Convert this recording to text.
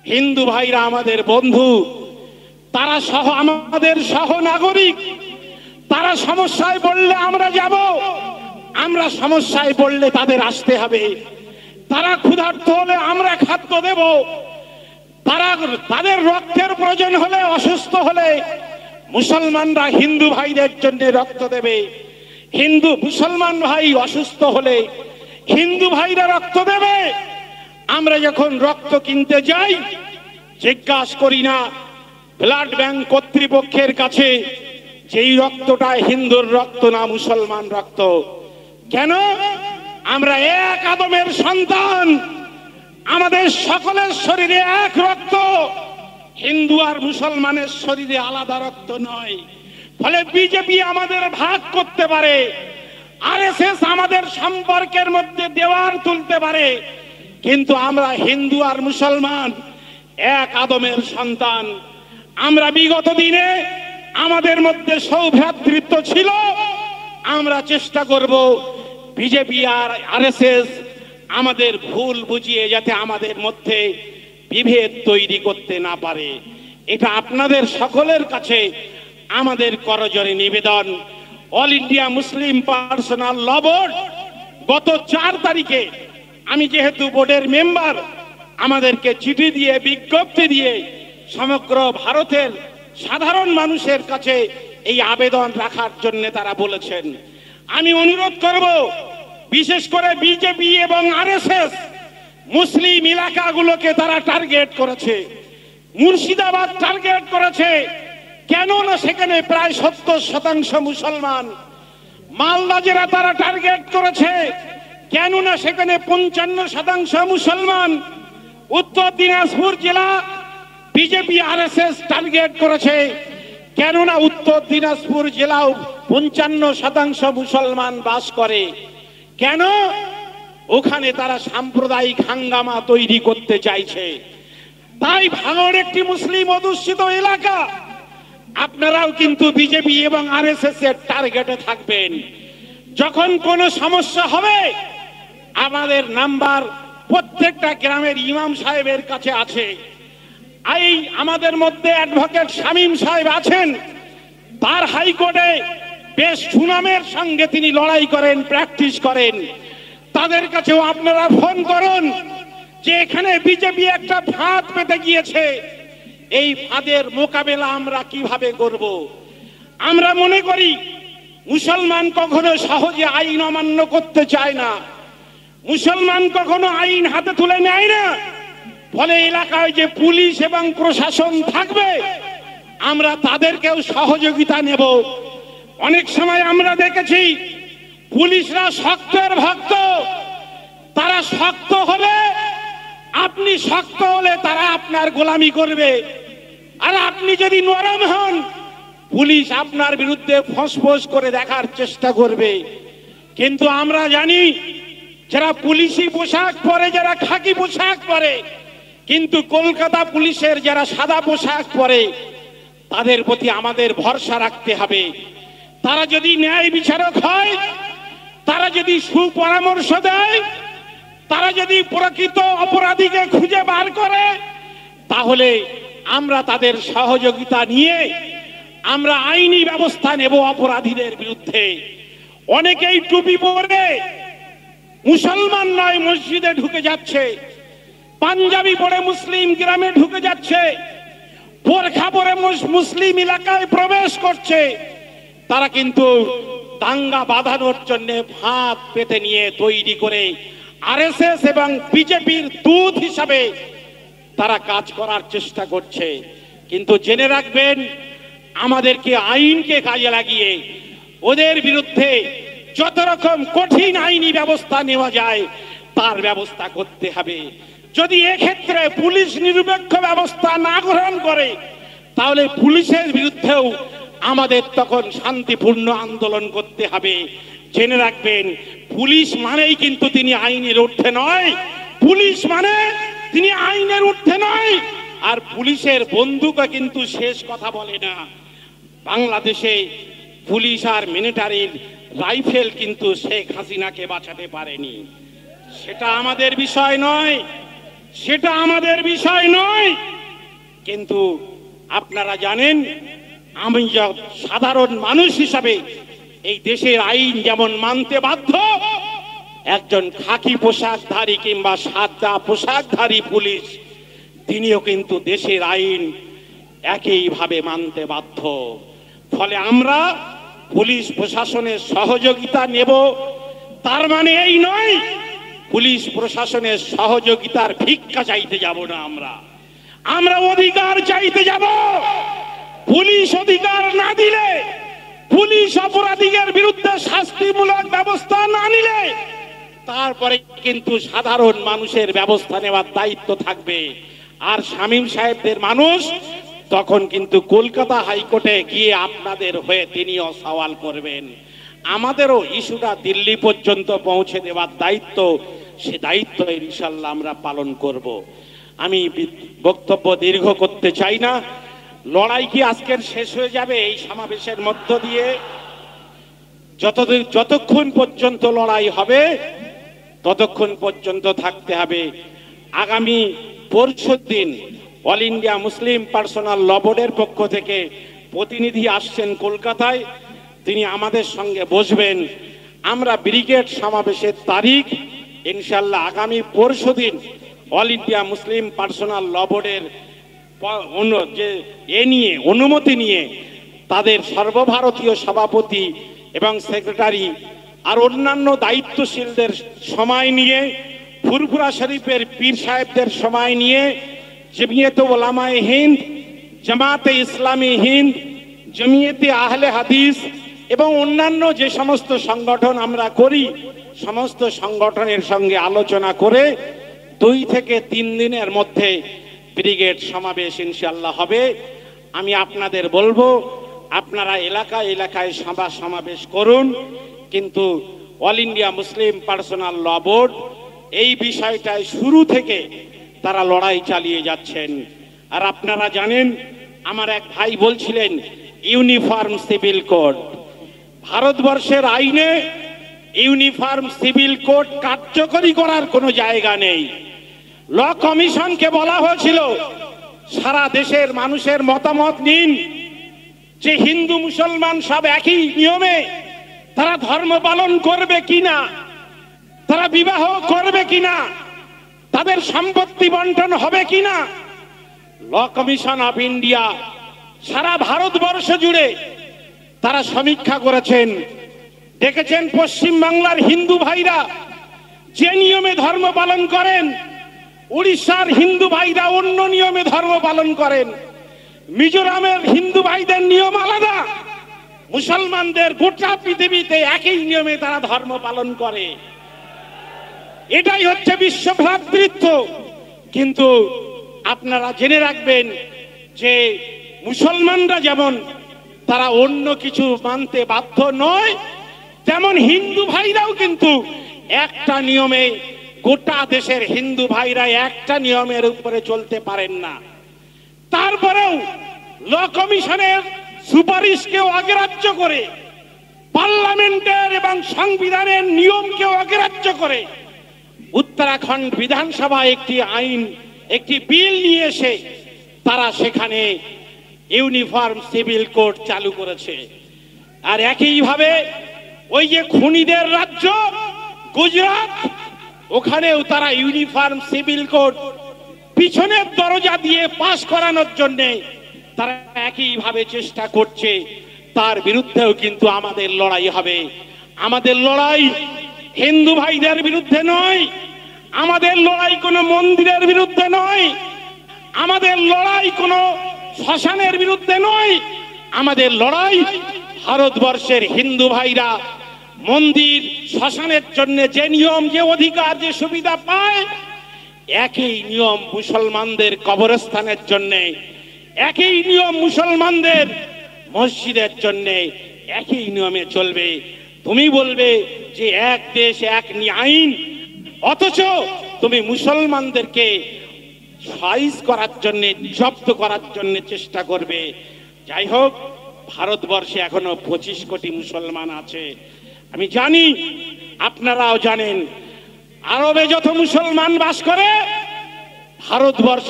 হিন্দু ভাইরা আমাদের বন্ধু, তারা আমাদের সহ নাগরিক। তারা সমস্যায় পড়লে আমরা যাব, আমরা সমস্যায় পড়লে তাদের আসতে হবে। তারা ক্ষুধার্ত হলে আমরা খাদ্য দেব। তাদের রক্তের প্রয়োজন হলে, অসুস্থ হলে মুসলমানরা হিন্দু ভাইদের জন্য রক্ত দেবে। মুসলমান ভাই অসুস্থ হলে হিন্দু ভাইরা রক্ত দেবে। আমরা যখন রক্ত কিনতে যাই জিজ্ঞাসা করি না ব্লাড ব্যাংক কর্তৃপক্ষের কাছে যেই রক্তটা হিন্দুর রক্ত না মুসলমান রক্ত। কেন? আমরা এক আদমের সন্তান, আমাদের সকলের শরীরে এক রক্ত, হিন্দু আর মুসলমানের শরীরে আলাদা রক্ত নয়। ফলে বিজেপি আমাদের ভাগ করতে পারে, আরএসএস আমাদের সম্পর্কের মধ্যে দেওয়াল তুলতে পারে, কিন্তু আমরা হিন্দু আর মুসলমান এক আদমের সন্তান। আমরা বিগত দিনে আমাদের মধ্যে সৌভ্রাতৃত্ব ছিল। আমরা চেষ্টা করব বিজেপি আর আরএসএস আমাদের ভুল বুঝিয়ে যাতে আমাদের মধ্যে বিভেদ তৈরি করতে না পারে। এটা আপনাদের সকলের কাছে আমাদের করজোড়ে নিবেদন। অল ইন্ডিয়া মুসলিম পার্সোনাল ল বোর্ড গত 4 তারিখে, আমি যেহেতু বোর্ডের মেম্বার, আমাদেরকে চিঠি দিয়ে বিজ্ঞপ্তি দিয়ে সমগ্র ভারতের সাধারণ মানুষের কাছে এই আবেদন রাখার জন্য তারা বলেছেন। আমি অনুরোধ করব, বিশেষ করে বিজেপি এবং আরএসএস মুসলিম এলাকাগুলোকে তারা টার্গেট করেছে। মুর্শিদাবাদ টার্গেট করেছে, কেননা সেখানে প্রায় 70% মুসলমান। মালদা জেলা তারা টার্গেট করেছে, কেননা সেখানে 55% মুসলমান। উত্তর দিনাজপুর জেলা বিজেপি আরএসএস টার্গেট করেছে, কেননা উত্তর দিনাজপুর জেলাও 55% মুসলমান বাস করে। কেন? ওখানে তারা সাম্প্রদায়িক হাঙ্গামা তৈরি করতে চাইছে। তাই ভাঙড় একটি মুসলিম অধ্যুষিত এলাকা। আপনারাও কিন্তু বিজেপি এবং আরএসএস এর টার্গেটে থাকবেন। যখন কোনো সমস্যা হবে, আমাদের নাম্বার প্রত্যেকটা গ্রামের ইমাম সাহেবের কাছে আছে। এই আমাদের মধ্যে অ্যাডভোকেট শামীম সাহেব আছেন, তার হাইকোর্টে বেশ সুনামের সঙ্গে তিনি লড়াই করেন, প্র্যাকটিস করেন। তাদের কাছেও আপনারা ফোন করুন যে এখানে বিজেপি একটা ফাঁদ পেতে গিয়েছে, এই ফাঁদের মোকাবেলা আমরা কিভাবে করব। আমরা মনে করি মুসলমান কখনো সহজে আইন অমান্য করতে চায় না, মুসলমান কখনো আইন হাতে তুলে নেয় না। ফলে এলাকায় যে পুলিশ এবং প্রশাসন থাকবে, আমরা তাদেরকেও সহযোগিতা নেব। অনেক সময় আমরা দেখেছি পুলিশরা শক্তের ভক্ত, তারা শক্ত হলে, আপনি শক্ত হলে তারা আপনার গোলামি করবে, আর আপনি যদি নরম হন পুলিশ আপনার বিরুদ্ধে ফসফস করে দেখার চেষ্টা করবে। কিন্তু আমরা জানি যারা পুলিশি পোশাক পরে, যারা খাকি পোশাক পরে, কিন্তু কলকাতা পুলিশের যারা সাদা পোশাক পরে, তাদের প্রতি আমাদের ভরসা রাখতে হবে। তারা যদি ন্যায় বিচারক হয়, তারা যদি সুপরামর্শ দেয়, তারা যদি প্রকৃত অপরাধীকে খুঁজে বার করে, তাহলে আমরা তাদের সহযোগিতা নিয়ে আমরা আইনি ব্যবস্থা নেব অপরাধীদের বিরুদ্ধে। অনেকেই টুপি পরে মুসলমান নয় মসজিদে ঢুকে যাচ্ছে, পাঞ্জাবি পরে মুসলিম গ্রামে ঢুকে যাচ্ছে, বোরখা পরে মুসলিম এলাকায় প্রবেশ করছে। তারা কিন্তু দাঙ্গা বাঁধানোর জন্য ফাঁদ পেতে নিয়ে তৈরি করে আরএসএস এবং বিজেপির দূত হিসাবে তারা কাজ করার চেষ্টা করছে। কিন্তু জেনে রাখবেন, আমাদেরকে আইনকে কাজে লাগিয়ে ওদের বিরুদ্ধে যত রকম কঠিন আইনি ব্যবস্থা নেওয়া যায় তার ব্যবস্থা করতে হবে। যদি এক্ষেত্রে পুলিশ নিরপেক্ষ ব্যবস্থা না গ্রহণ করে, তাহলে পুলিশের বিরুদ্ধেও আমাদের তখন শান্তিপূর্ণ আন্দোলন করতে হবে। জেনে রাখবেন, পুলিশ মানেই কিন্তু তিনি আইনের ঊর্ধ্বে নয়, পুলিশ মানে তিনি আইনের ঊর্ধ্বে নয়। আর পুলিশের বন্দুকও কিন্তু শেষ কথা বলে না। বাংলাদেশে পুলিশ আর মিলিটারির রাইফেল কিন্তু শেখ হাসিনাকে বাঁচাতে পারেনি। সেটা আমাদের বিষয় নয়, সেটা আমাদের বিষয় নয়। কিন্তু আপনারা জানেন, আমি সাধারণ মানুষ হিসাবে এই দেশের আইন যেমন মানতে বাধ্য, একজন খাকি পোশাকধারী কিংবা সাদা পোশাকধারী পুলিশ তিনিও কিন্তু দেশের আইন একইভাবে মানতে বাধ্য। ফলে আমরা পুলিশ প্রশাসনের সহযোগিতা নেব, তার মানে এই নয় পুলিশ প্রশাসনের সহযোগিতার ভিক্ষা চাইতে যাব না। আমরা অধিকার চাইতে যাব। পুলিশ অধিকার না দিলে, পুলিশ অপরাধীদের বিরুদ্ধে শাস্তিমূলক ব্যবস্থা না নিলে তারপরে কিন্তু সাধারণ মানুষের ব্যবস্থা নেওয়ার দায়িত্ব থাকবে। আর শামীম সাহেবদের মানুষ তখন কিন্তু কলকাতা হাইকোর্টে গিয়ে আপনাদের হয়ে তিনিও সওয়াল করবেন। আমাদেরও ইস্যুটা দিল্লি পর্যন্ত পৌঁছে দেওয়ার দায়িত্ব, সে দায়িত্ব ইনশাল্লাহ আমরা পালন করব। আমি বক্তব্য দীর্ঘ করতে চাই না। লড়াই কি আজকের শেষ হয়ে যাবে এই সমাবেশের মধ্য দিয়ে? যতক্ষণ পর্যন্ত লড়াই হবে ততক্ষণ পর্যন্ত থাকতে হবে। আগামী পরশুদিন অল ইন্ডিয়া মুসলিম পার্সোনাল ল বোর্ডের পক্ষ থেকে প্রতিনিধি আসছেন কলকাতায়, তিনি আমাদের সঙ্গে বসবেন। আমরা ব্রিগেড সমাবেশের তারিখ ইনশাল্লাহ আগামী পরশুদিন অল ইন্ডিয়া মুসলিম পার্সোনাল ল বোর্ডের অনুমতি নিয়ে তাদের সর্বভারতীয় সভাপতি এবং সেক্রেটারি আর অন্যান্য দায়িত্বশীলদের সময় নিয়ে, ফুরফুরা শরীফের পীর সাহেবদের সময় নিয়ে, জমিয়তে উলামায়ে হিন্দ, জামাতে ইসলামী হিন্দ, জমিয়তে আহলে হাদিস এবং অন্যান্য যে সমস্ত সংগঠন আমরা করি, সমস্ত সংগঠনের সঙ্গে আলোচনা করে 2 থেকে 3 দিনের মধ্যে ব্রিগেড সমাবেশ ইনশাআল্লাহ হবে। আমি আপনাদের বলবো, আপনারা এলাকায় এলাকায় সমাবেশ করুন, কিন্তু অল ইন্ডিয়া মুসলিম পার্সোনাল ল বোর্ড এই বিষয়টায় শুরু থেকে তারা লড়াই চালিয়ে যাচ্ছেন। আর আপনারা জানেন, আমার এক ভাই বলছিলেন ইউনিফর্ম সিভিল কোড, ভারতবর্ষের আইনে ইউনিফর্ম সিভিল কোড কার্যকরী করার কোনো জায়গা নেই। ল কমিশনকে বলা হয়েছিল সারা দেশের মানুষের মতামত নিন, যে হিন্দু মুসলমান সব একই নিয়মে তারা ধর্ম পালন করবে কিনা, তারা বিবাহ করবে কিনা, তাদের সম্পত্তি বন্টন হবে কিনা। ল কমিশন অফ ইন্ডিয়া সারা ভারতবর্ষ জুড়ে তারা সমীক্ষা করেছেন, দেখেছেন পশ্চিম বাংলার হিন্দু ভাইরা যে নিয়মে ধর্ম পালন করেন, উড়িষ্যার হিন্দু ভাইরা অন্য নিয়মে ধর্ম পালন করেন, মিজোরামের হিন্দু ভাইদের নিয়ম আলাদা, মুসলমানদের গোটা পৃথিবীতে একই নিয়মে তারা ধর্ম পালন করে। এটাই হচ্ছে বিশ্ব ভ্রাতৃত্ব। কিন্তু আপনারা জেনে রাখবেন যে মুসলমানরা যেমন তারা অন্য কিছু মানতে বাধ্য নয়, তেমন হিন্দু ভাইরাও কিন্তু একটা নিয়মে, গোটা দেশের হিন্দু ভাইরা একটা নিয়মের উপরে চলতে পারেন না। তারপরেও ল কমিশনের সুপারিশকেও অগ্রাহ্য করে, পার্লামেন্টের এবং সংবিধানের নিয়মকেও অগ্রাহ্য করে উত্তরাখণ্ড বিধানসভা একটি বিল নিয়ে এসে তারা সেখানে ইউনিফর্ম সিভিল কোড চালু করেছে। আর একইভাবে ওই যে খুনিদের রাজ্য গুজরাট, ওখানেও তারা ইউনিফর্ম সিভিল কোড পিছনের দরজা দিয়ে পাশ করানোর জন্য তারা একইভাবে চেষ্টা করছে। তার বিরুদ্ধেও কিন্তু আমাদের লড়াই হবে। আমাদের লড়াই হিন্দু ভাইদের বিরুদ্ধে নয়, আমাদের লড়াই কোনো মন্দিরের বিরুদ্ধে নয়, আমাদের লড়াই কোনো শ্মশানের বিরুদ্ধে নয়, আমাদের লড়াই ভারতবর্ষের হিন্দু ভাইরা মন্দির শ্মশানের জন্য যে নিয়ম, যে অধিকার, যে সুবিধা পায়, একই নিয়ম মুসলমানদের কবরস্থানের জন্য, একই নিয়ম মুসলমানদের মসজিদের জন্য একই নিয়মে চলবে। তুমি বলবে যে এক দেশ এক আইন, অথচ তুমি মুসলমানদেরকে সাইজ করার জন্য, জব্দ করার জন্য চেষ্টা করবে। যাই হোক, ভারতবর্ষে এখনো 25 কোটি মুসলমান আছে। আমি জানি, আপনারাও জানেন, আরবে যত মুসলমান বাস করে, ভারতবর্ষে